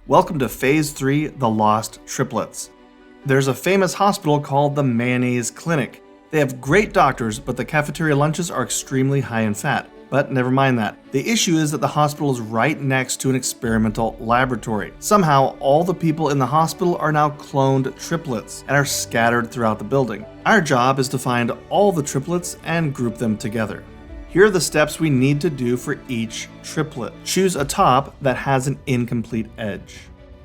Welcome to Phase 3, The Lost Triplets. There's a famous hospital called the Mayonnaise Clinic. They have great doctors, but the cafeteria lunches are extremely high in fat. But never mind that. The issue is that the hospital is right next to an experimental laboratory. Somehow, all the people in the hospital are now cloned triplets and are scattered throughout the building. Our job is to find all the triplets and group them together. Here are the steps we need to do for each triplet. Choose a top that has an incomplete edge.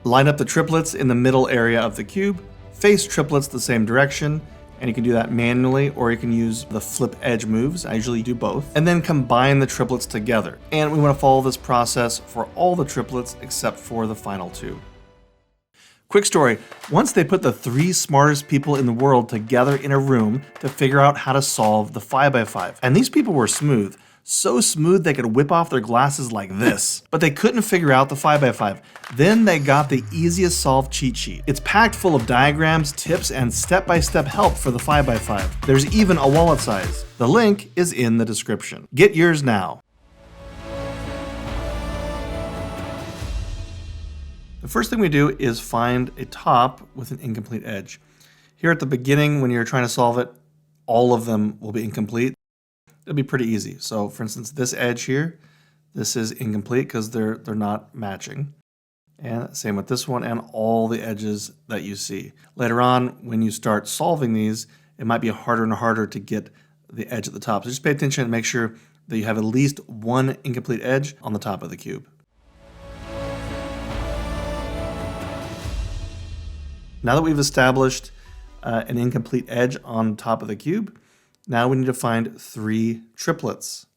Line up the triplets in the middle area of the cube. Face triplets the same direction, and you can do that manually or you can use the flip edge moves. I usually do both. And then combine the triplets together. And we want to follow this process for all the triplets except for the final two. Quick story, once they put the 3 smartest people in the world together in a room to figure out how to solve the 5x5. And these people were smooth. So smooth they could whip off their glasses like this. But they couldn't figure out the 5x5. Then they got the easiest solve cheat sheet. It's packed full of diagrams, tips, and step-by-step help for the 5x5. There's even a wallet size. The link is in the description. Get yours now. The first thing we do is find a top with an incomplete edge. Here at the beginning, when you're trying to solve it, all of them will be incomplete. It'll be pretty easy. So for instance, this edge here, this is incomplete because they're not matching. And same with this one and all the edges that you see. Later on, when you start solving these, it might be harder and harder to get the edge at the top. So just pay attention and make sure that you have at least one incomplete edge on the top of the cube. Now that we've established an incomplete edge on top of the cube, now we need to find 3 triplets.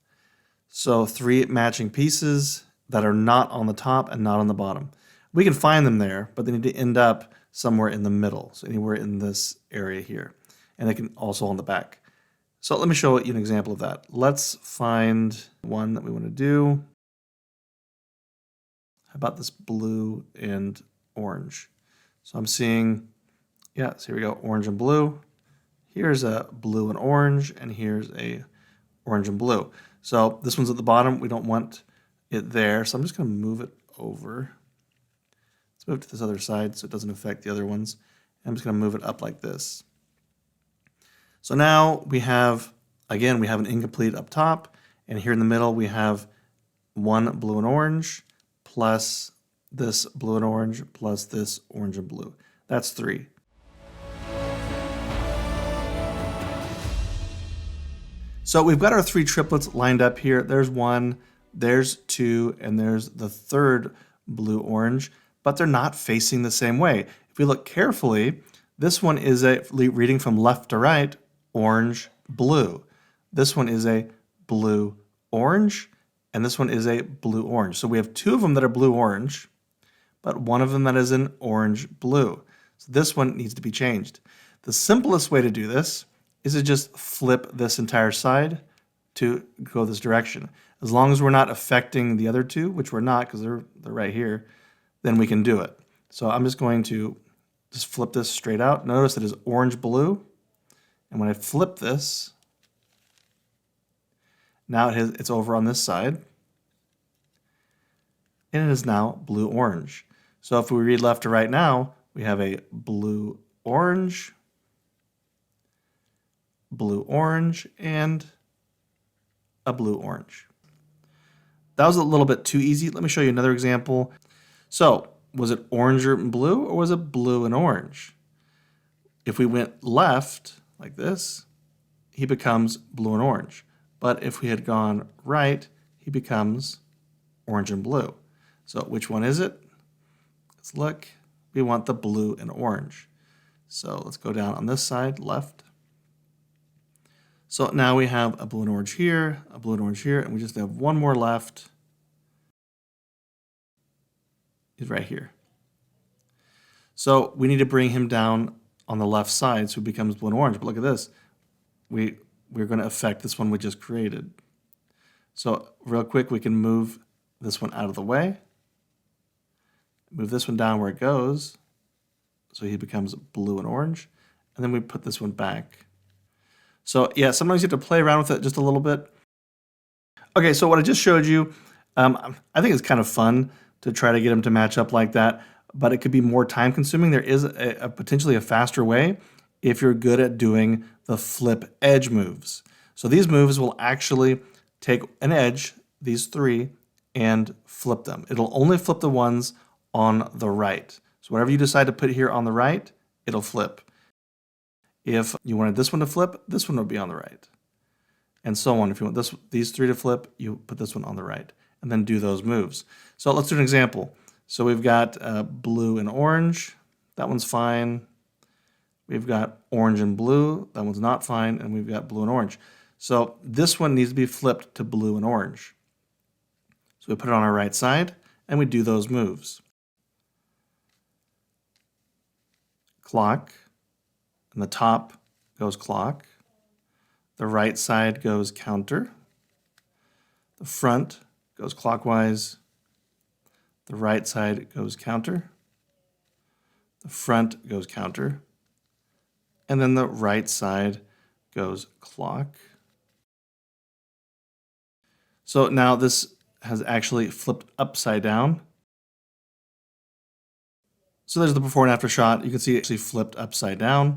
So 3 matching pieces that are not on the top and not on the bottom. We can find them there, but they need to end up somewhere in the middle. So anywhere in this area here. And they can also on the back. So let me show you an example of that. Let's find one that we want to do. How about this blue and orange? So I'm seeing, so here we go, orange and blue. Here's a blue and orange, and here's a orange and blue. So this one's at the bottom. We don't want it there, so I'm just going to move it over. Let's move to this other side so it doesn't affect the other ones. And I'm just going to move it up like this. So now we have, again, we have an incomplete up top, and here in the middle we have one blue and orange plus this blue and orange plus this orange and blue. That's 3. So we've got our 3 triplets lined up here. There's 1, there's 2, and there's the 3rd blue-orange, but they're not facing the same way. If we look carefully, this one is reading from left to right, orange, blue. This one is a blue-orange, and this one is a blue-orange. So we have 2 of them that are blue-orange, but one of them that is an orange-blue. So this one needs to be changed. The simplest way to do this is to just flip this entire side to go this direction. As long as we're not affecting the other 2, which we're not because they're right here, then we can do it. So I'm just going to just flip this straight out. Notice it is orange-blue. And when I flip this, now it's over on this side. And it is now blue-orange. So if we read left to right now, we have a blue-orange, blue-orange, and a blue-orange. That was a little bit too easy. Let me show you another example. So was it orange and blue, or was it blue and orange? If we went left like this, he becomes blue and orange. But if we had gone right, he becomes orange and blue. So which one is it? Let's look. We want the blue and orange. So let's go down on this side, left. So now we have a blue and orange here, a blue and orange here, and we just have one more left. He's right here. So we need to bring him down on the left side so he becomes blue and orange. But look at this. We're going to affect this one we just created. So real quick, we can move this one out of the way. Move this one down where it goes. So he becomes blue and orange. And then we put this one back. So yeah, sometimes you have to play around with it just a little bit. Okay, so what I just showed you, I think it's kind of fun to try to get them to match up like that. but it could be more time consuming. There is a potentially a faster way if you're good at doing the flip edge moves. So these moves will actually take an edge, these three, and flip them. It'll only flip the ones on the right. So whatever you decide to put here on the right, it'll flip. If you wanted this one to flip, this one would be on the right. And so on. If you want these three to flip, you put this one on the right. And then do those moves. So let's do an example. So we've got blue and orange. That one's fine. We've got orange and blue. That one's not fine. And we've got blue and orange. So this one needs to be flipped to blue and orange. So we put it on our right side, and we do those moves. Clock. And the top goes clock. The right side goes counter. The front goes clockwise. The right side goes counter. The front goes counter. And then the right side goes clock. So now this has actually flipped upside down. So there's the before and after shot. You can see it actually flipped upside down.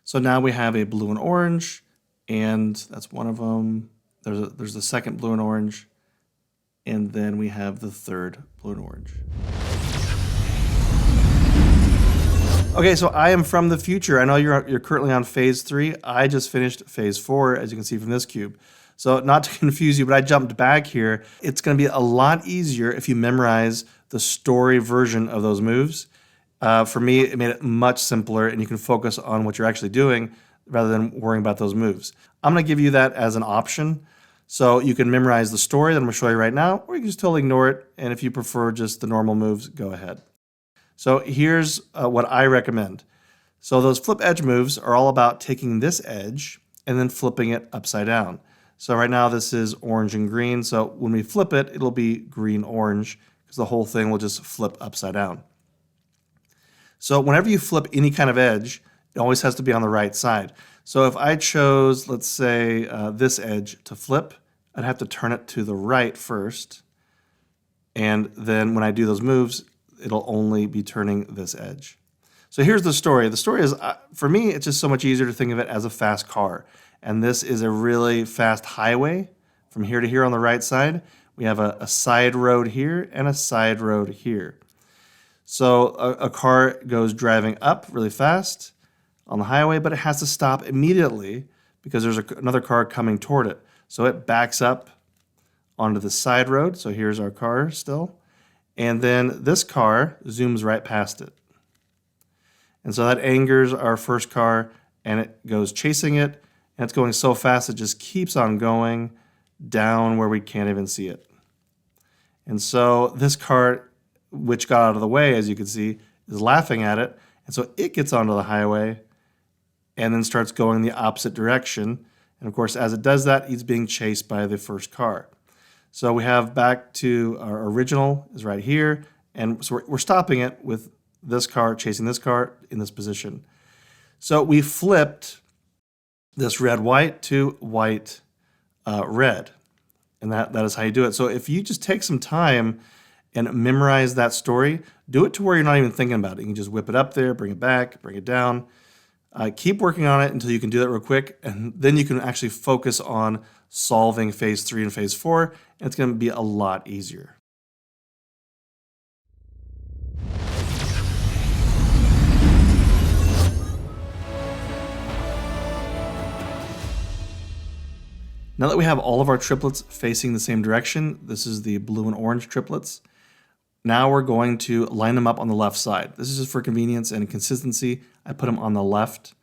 So now we have a blue and orange, and that's one of them. There's the second blue and orange, and then we have the third blue and orange. Okay, so I am from the future. I know you're currently on phase 3. I just finished phase 4, as you can see from this cube. So not to confuse you, but I jumped back here. It's going to be a lot easier if you memorize the story version of those moves. For me, it made it much simpler, and you can focus on what you're actually doing rather than worrying about those moves. I'm going to give you that as an option. So you can memorize the story that I'm going to show you right now, or you can just totally ignore it. And if you prefer just the normal moves, go ahead. So here's what I recommend. So those flip edge moves are all about taking this edge and then flipping it upside down. So right now this is orange and green. So when we flip it, it'll be green-orange because the whole thing will just flip upside down. So whenever you flip any kind of edge, it always has to be on the right side. So if I chose, let's say, this edge to flip, I'd have to turn it to the right first. And then when I do those moves, it'll only be turning this edge. So here's the story. The story is, for me, it's just so much easier to think of it as a fast car. And this is a really fast highway from here to here on the right side. We have a side road here and a side road here. So a car goes driving up really fast on the highway, but it has to stop immediately because there's another car coming toward it. So it backs up onto the side road. So here's our car still. And then this car zooms right past it. And so that angers our first car, and it goes chasing it. And it's going so fast, it just keeps on going down where we can't even see it. And so this car, which got out of the way, as you can see, is laughing at it. And so it gets onto the highway and then starts going the opposite direction. And of course, as it does that, it's being chased by the first car. So we have back to our original is right here. And so we're stopping it with this car chasing this car in this position. So we flipped this red-white to white-red. And that is how you do it. So if you just take some time and memorize that story, do it to where you're not even thinking about it. You can just whip it up there, bring it back, bring it down. Keep working on it until you can do that real quick, and then you can actually focus on solving phase 3 and phase 4, and it's going to be a lot easier. Now that we have all of our triplets facing the same direction, this is the blue and orange triplets. Now we're going to line them up on the left side. This is just for convenience and consistency. I put them on the left.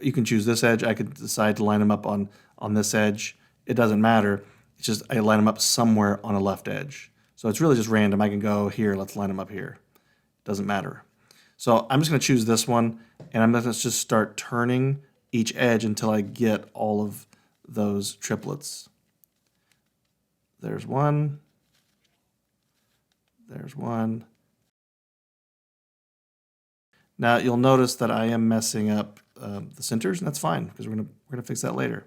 You can choose this edge. I could decide to line them up on this edge. It doesn't matter. It's just I line them up somewhere on a left edge. So it's really just random. I can go here, let's line them up here. It doesn't matter. So I'm just going to choose this one, and I'm going to just start turning each edge until I get all of those triplets. There's one. There's one. Now you'll notice that I am messing up the centers, and that's fine because we're gonna fix that later.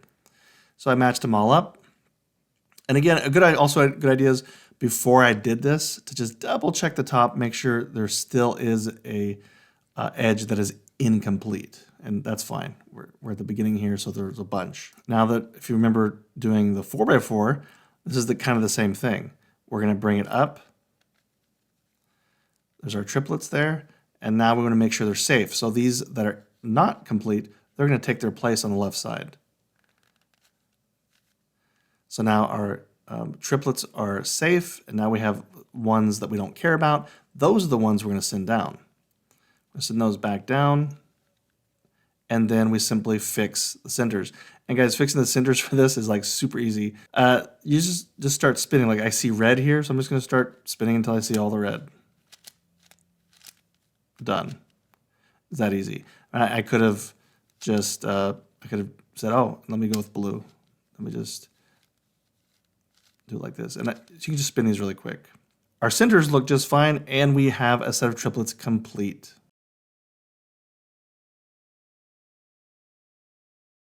So I matched them all up. And again, a good idea is before I did this to just double check the top, make sure there still is a edge that is incomplete. And that's fine. We're at the beginning here, so there's a bunch. Now that, if you remember doing the 4x4, this is kind of the same thing. We're going to bring it up. There's our triplets there. And now we want to make sure they're safe. So these that are not complete, they're going to take their place on the left side. So now our triplets are safe, and now we have ones that we don't care about. Those are the ones we're going to send down. We're going to send those back down, and then we simply fix the centers. And guys, fixing the centers for this is like super easy. You just start spinning. Like I see red here, so I'm just going to start spinning until I see all the red. Done. It's that easy. I could have just I could have said, oh, let me go with blue. Let me just do it like this. And you can just spin these really quick. Our centers look just fine, and we have a set of triplets complete.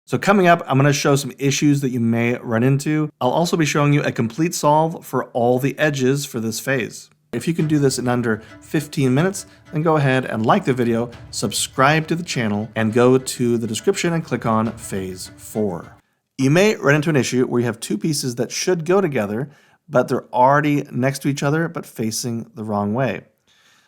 So coming up, I'm going to show some issues that you may run into. I'll also be showing you a complete solve for all the edges for this phase. If you can do this in under 15 minutes, then go ahead and like the video, subscribe to the channel, and go to the description and click on Phase 4. You may run into an issue where you have two pieces that should go together, but they're already next to each other, but facing the wrong way.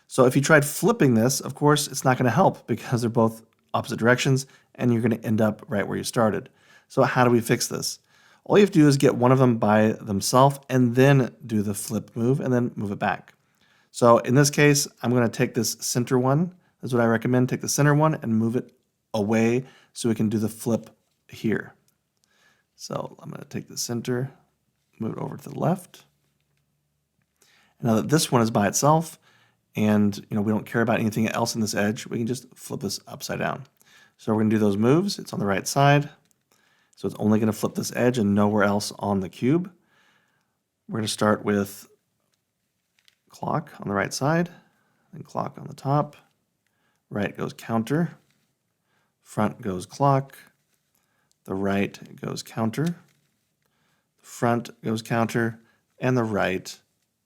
So if you tried flipping this, of course, it's not going to help because they're both opposite directions, and you're going to end up right where you started. So how do we fix this? All you have to do is get one of them by themselves and then do the flip move and then move it back. So in this case, I'm going to take this center one. That's what I recommend. Take the center one and move it away so we can do the flip here. So I'm going to take the center, move it over to the left. And now that this one is by itself and we don't care about anything else in this edge, we can just flip this upside down. So we're going to do those moves. It's on the right side. So it's only going to flip this edge and nowhere else on the cube. We're going to start with clock on the right side, then clock on the top. Right goes counter, front goes clock, the right goes counter, the front goes counter, and the right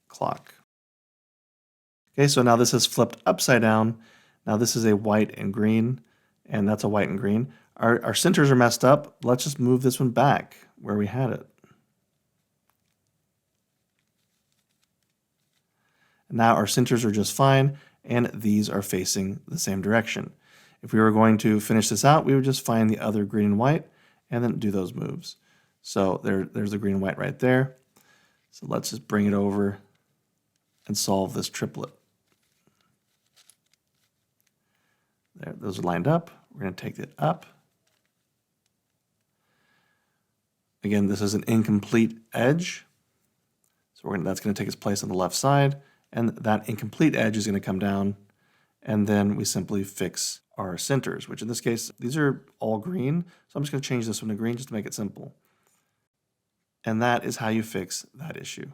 clock. Okay, so now this is flipped upside down. Now this is a white and green, and that's a white and green. Our centers are messed up. Let's just move this one back where we had it. And now our centers are just fine, and these are facing the same direction. If we were going to finish this out, we would just find the other green and white and then do those moves. So there's the green and white right there. So let's just bring it over and solve this triplet. There, those are lined up. We're going to take it up. Again, this is an incomplete edge. So that's going to take its place on the left side. And that incomplete edge is going to come down. And then we simply fix our centers, which in this case, these are all green. So I'm just going to change this one to green just to make it simple. And that is how you fix that issue.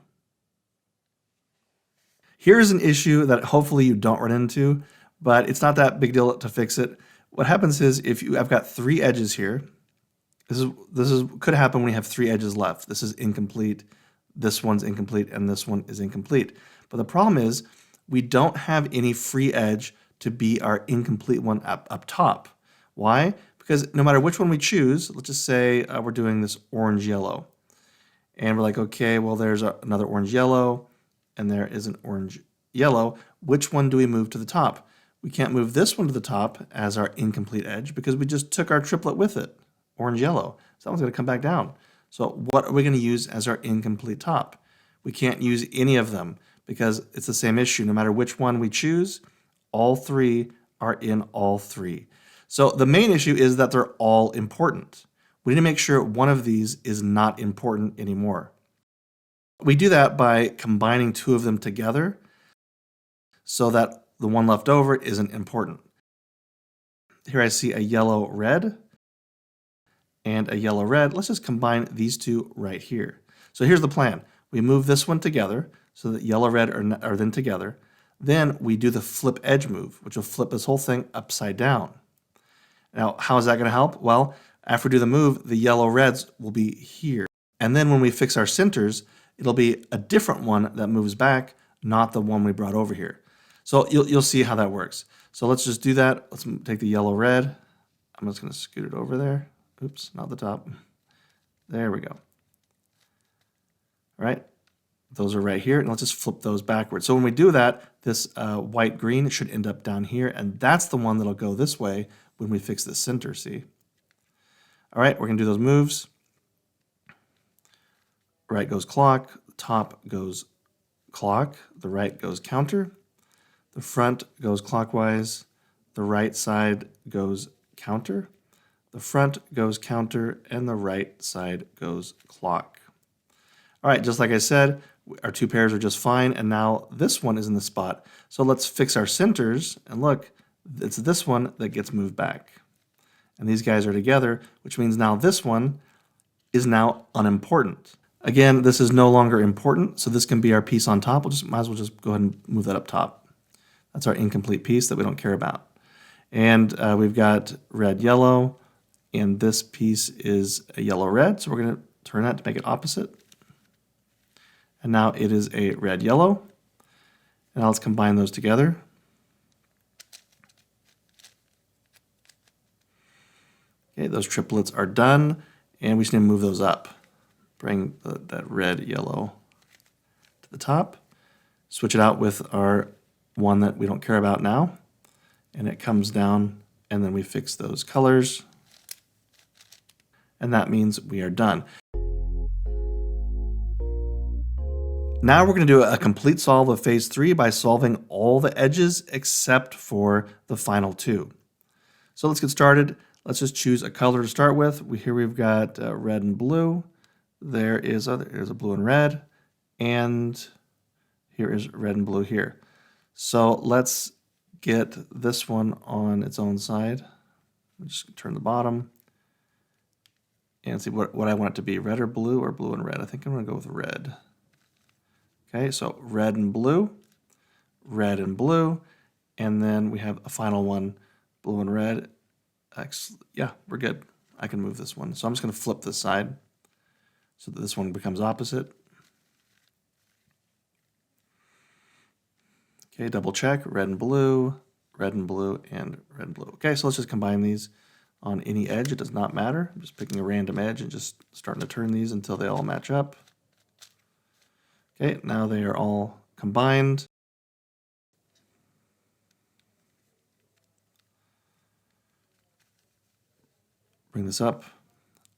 Here's an issue that hopefully you don't run into, but it's not that big deal to fix it. What happens is I've got three edges here. This could happen when you have three edges left. This is incomplete, this one's incomplete, and this one is incomplete. But the problem is we don't have any free edge to be our incomplete one up top. Why? Because no matter which one we choose, let's just say we're doing this orange-yellow. And we're like, okay, well, there's another orange-yellow, and there is an orange-yellow. Which one do we move to the top? We can't move this one to the top as our incomplete edge because we just took our triplet with it, orange-yellow. So that one's going to come back down. So what are we going to use as our incomplete top? We can't use any of them because it's the same issue. No matter which one we choose, all three are in all three. So the main issue is that they're all important. We need to make sure one of these is not important anymore. We do that by combining two of them together so that the one left over isn't important. Here I see a yellow-red and a yellow-red. Let's just combine these two right here. So here's the plan. We move this one together so that yellow-red are then together. Then we do the flip edge move, which will flip this whole thing upside down. Now, how is that going to help? Well, After we do the move, the yellow reds will be here. And then when we fix our centers, it'll be a different one that moves back, not the one we brought over here. So you'll see how that works. So let's just do that. Let's take the yellow red. I'm just going to scoot it over there. Oops, not the top. There we go. All right. Those are right here, and let's just flip those backwards. So when we do that, this white green should end up down here, and that's the one that'll go this way when we fix the center, see? All right, we're gonna do those moves. Right goes clock, the top goes clock, the right goes counter, the front goes clockwise, the right side goes counter, the front goes counter, and the right side goes clock. All right, just like I said, our two pairs are just fine, and now this one is in the spot. So let's fix our centers, and look, it's this one that gets moved back. And these guys are together, which means now this one is now unimportant. Again, this is no longer important, so this can be our piece on top. Might as well just go ahead and move that up top. That's our incomplete piece that we don't care about. And we've got red, yellow, and this piece is a yellow, red, so we're gonna turn that to make it opposite. And now it is a red, yellow. And now let's combine those together. Okay, those triplets are done, and we just need to move those up. Bring that red, yellow to the top. Switch it out with our one that we don't care about now. And it comes down, and then we fix those colors. And that means we are done. Now we're going to do a complete solve of phase 3 by solving all the edges except for the final two. So let's get started. Let's just choose a color to start with. Here we've got red and blue. There's a blue and red. And here is red and blue here. So let's get this one on its own side. I'll just turn the bottom and see what I want it to be, red or blue and red. I think I'm going to go with red. Okay, so red and blue, and then we have a final one, blue and red. Yeah, we're good. I can move this one. So I'm just going to flip this side so that this one becomes opposite. Okay, double check, red and blue, and red and blue. Okay, so let's just combine these on any edge. It does not matter. I'm just picking a random edge and just starting to turn these until they all match up. Okay, now they are all combined. Bring this up.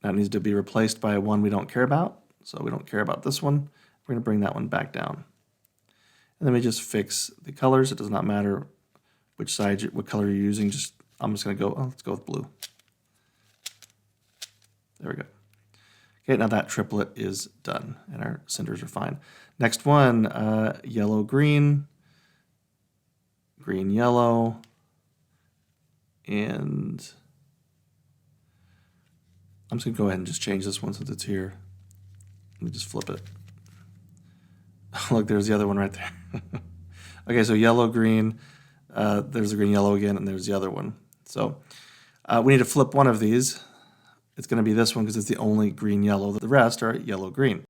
That needs to be replaced by one we don't care about. So we don't care about this one. We're going to bring that one back down. And then we just fix the colors. It does not matter which side, what color you're using. I'm just going to go, let's go with blue. There we go. Okay, now that triplet is done, and our centers are fine. Next one, yellow, green, green, yellow, and I'm just going to go ahead and just change this one since it's here. Let me just flip it. Look, there's the other one right there. Okay, so yellow, green, there's the green, yellow again, and there's the other one. So we need to flip one of these. It's going to be this one because it's the only green, yellow. The rest are yellow, green.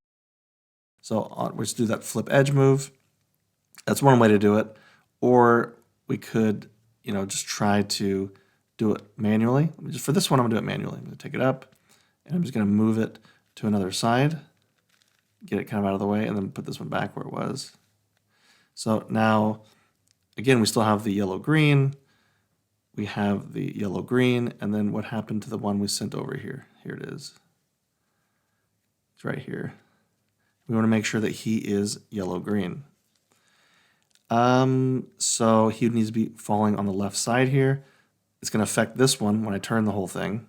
So let's do that flip edge move. That's one way to do it. Or we could, just try to do it manually. For this one, I'm going to do it manually. I'm going to take it up, and I'm just going to move it to another side, get it kind of out of the way, and then put this one back where it was. So now, again, we still have the yellow, green. We have the yellow, green, and then what happened to the one we sent over here? Here it is. It's right here. We want to make sure that he is yellow, green. So he needs to be falling on the left side here. It's going to affect this one when I turn the whole thing,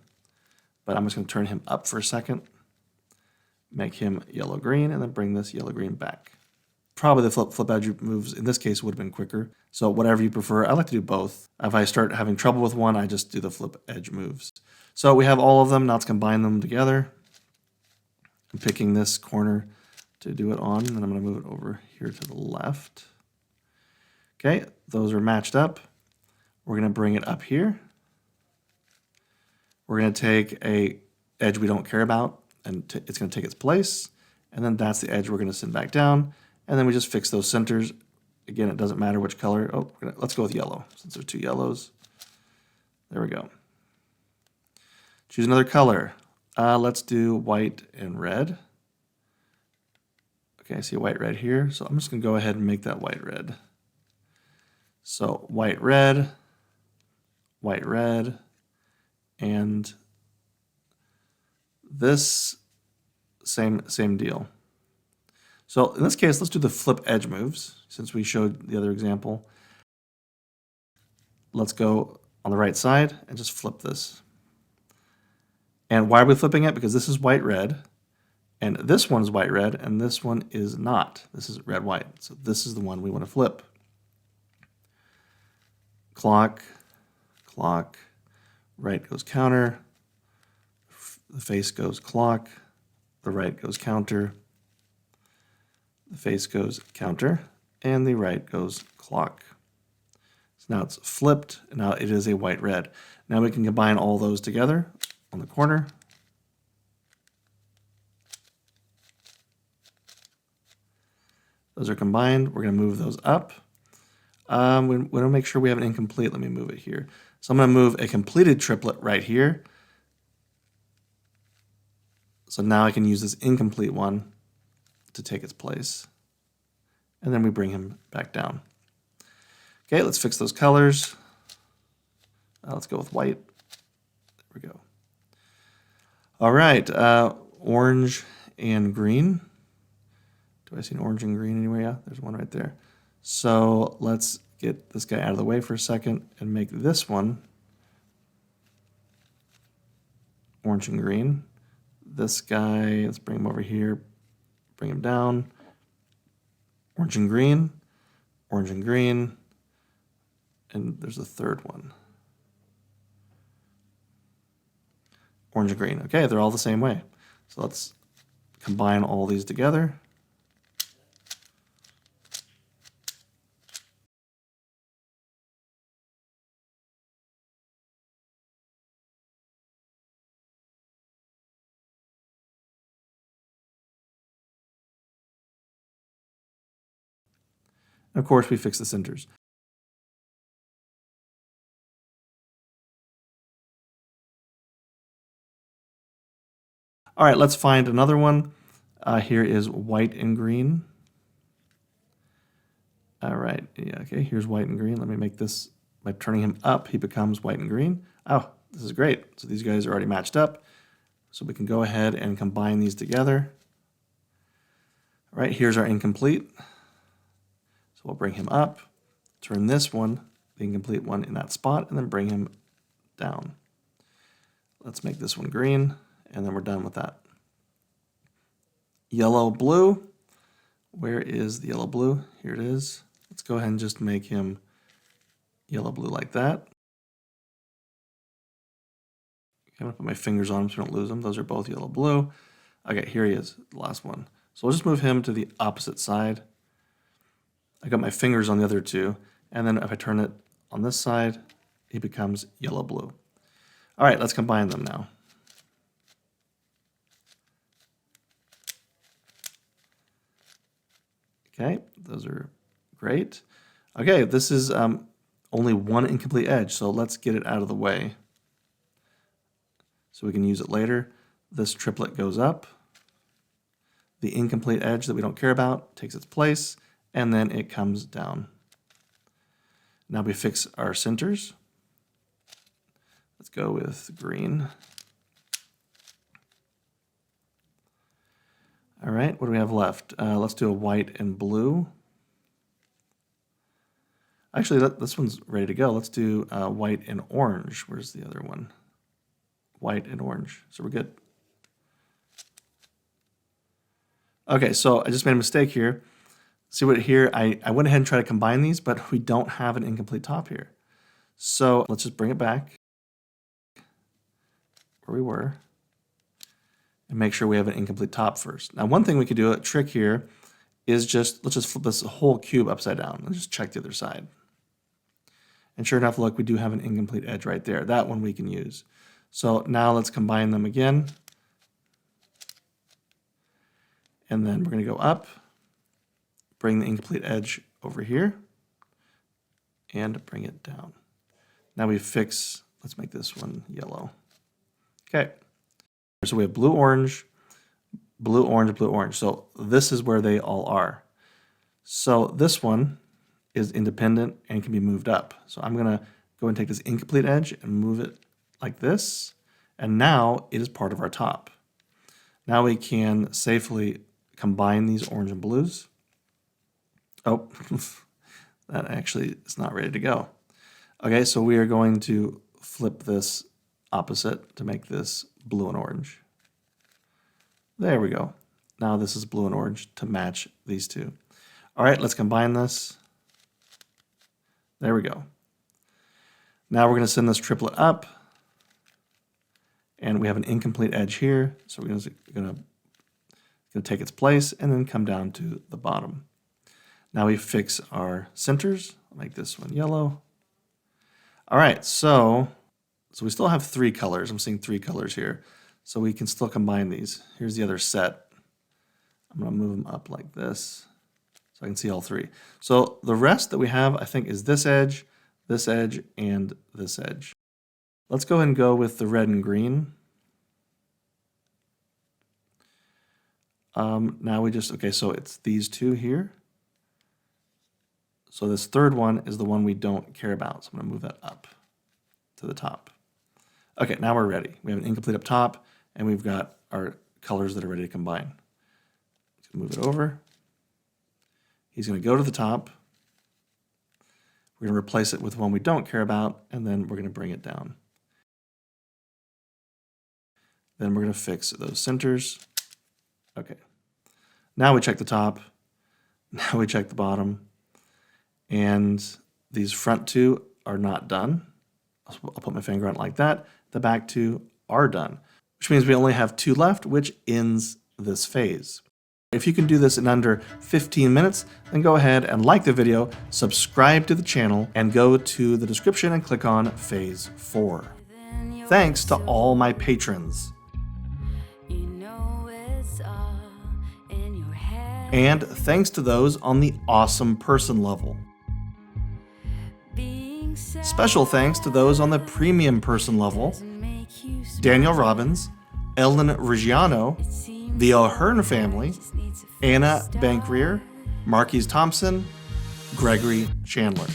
but I'm just going to turn him up for a second, make him yellow, green, and then bring this yellow, green back. Probably the flip edge moves in this case would have been quicker. So whatever you prefer, I like to do both. If I start having trouble with one, I just do the flip edge moves. So we have all of them. Now let's combine them together. I'm picking this corner to do it on, and then I'm going to move it over here to the left. Okay, those are matched up. We're going to bring it up here. We're going to take a edge we don't care about, and it's going to take its place. And then that's the edge we're going to send back down. And then we just fix those centers. Again, it doesn't matter which color. Oh, let's go with yellow, since there's two yellows. There we go. Choose another color. Let's do white and red. Okay, I see a white red here, so I'm just going to go ahead and make that white red. So white red, and this same deal. So in this case, let's do the flip edge moves, since we showed the other example. Let's go on the right side and just flip this. And why are we flipping it? Because this is white red, and this one is white red, and this one is not. This is red white. So this is the one we want to flip. Clock, clock, right goes counter, the face goes clock, the right goes counter, the face goes counter, and the right goes clock. So now it's flipped, and now it is a white red. Now we can combine all those together on the corner. Those are combined. We're going to move those up. We want to make sure we have an incomplete. Let me move it here. So I'm going to move a completed triplet right here. So now I can use this incomplete one to take its place. And then we bring him back down. Okay, let's fix those colors. Let's go with white. There we go. All right, orange and green. Do I see an orange and green anywhere? Yeah, there's one right there. So let's get this guy out of the way for a second and make this one orange and green. This guy, let's bring him over here, bring him down. Orange and green, and there's a third one. Orange and green. Okay, they're all the same way. So let's combine all these together. And of course, we fix the centers. All right, let's find another one. Here is white and green. All right, yeah, okay, here's white and green. Let me make this, by turning him up, he becomes white and green. Oh, this is great. So these guys are already matched up. So we can go ahead and combine these together. All right, here's our incomplete. So we'll bring him up, turn this one, the incomplete one, in that spot, and then bring him down. Let's make this one green, and then we're done with that. Yellow, blue. Where is the yellow, blue? Here it is. Let's go ahead and just make him yellow, blue like that. Okay, I'm gonna put my fingers on him so we don't lose them. Those are both yellow, blue. Okay, here he is, the last one. So we'll just move him to the opposite side. I got my fingers on the other two, and then if I turn it on this side, he becomes yellow, blue. All right, let's combine them now. Okay, those are great. Okay, this is only one incomplete edge, so let's get it out of the way so we can use it later. This triplet goes up. The incomplete edge that we don't care about takes its place, and then it comes down. Now we fix our centers. Let's go with green. All right, what do we have left? Let's do a white and blue. Actually, this one's ready to go. Let's do white and orange. Where's the other one? White and orange. So we're good. Okay, so I just made a mistake here. See what here, I went ahead and tried to combine these, but we don't have an incomplete top here. So let's just bring it back where we were and make sure we have an incomplete top first. Now, one thing we could do, a trick here, is let's just flip this whole cube upside down and just check the other side. And sure enough, look, we do have an incomplete edge right there. That one we can use. So now let's combine them again. And then we're going to go up, bring the incomplete edge over here, and bring it down. Now we fix, let's make this one yellow. Okay. So we have blue, orange, blue, orange, blue, orange. So this is where they all are. So this one is independent and can be moved up. So I'm going to go and take this incomplete edge and move it like this. And now it is part of our top. Now we can safely combine these orange and blues. Oh, that actually is not ready to go. Okay, so we are going to flip this opposite to make this blue and orange. There we go. Now this is blue and orange to match these two. All right, let's combine this. There we go. Now we're going to send this triplet up. And we have an incomplete edge here. So we're going to take its place and then come down to the bottom. Now we fix our centers. I'll make this one yellow. All right, so we still have 3 colors. I'm seeing 3 colors here. So we can still combine these. Here's the other set. I'm going to move them up like this so I can see all 3. So the rest that we have, I think, is this edge, and this edge. Let's go ahead and go with the red and green. Now we just, okay, so it's these 2 here. So this third one is the one we don't care about. So I'm going to move that up to the top. Okay, now we're ready. We have an incomplete up top, and we've got our colors that are ready to combine. Move it over. He's going to go to the top. We're going to replace it with one we don't care about, and then we're going to bring it down. Then we're going to fix those centers. Okay. Now we check the top. Now we check the bottom. And these front 2 are not done. I'll put my finger on it like that. The back 2 are done, which means we only have 2 left, which ends this phase. If you can do this in under 15 minutes, then go ahead and like the video, subscribe to the channel, and go to the description and click on Phase 4. Thanks to all my patrons. And thanks to those on the awesome person level. Special thanks to those on the premium person level: Daniel Robbins, Ellen Reggiano, the O'Hearn family, Anna Bankrear, Marquise Thompson, Gregory Chandler.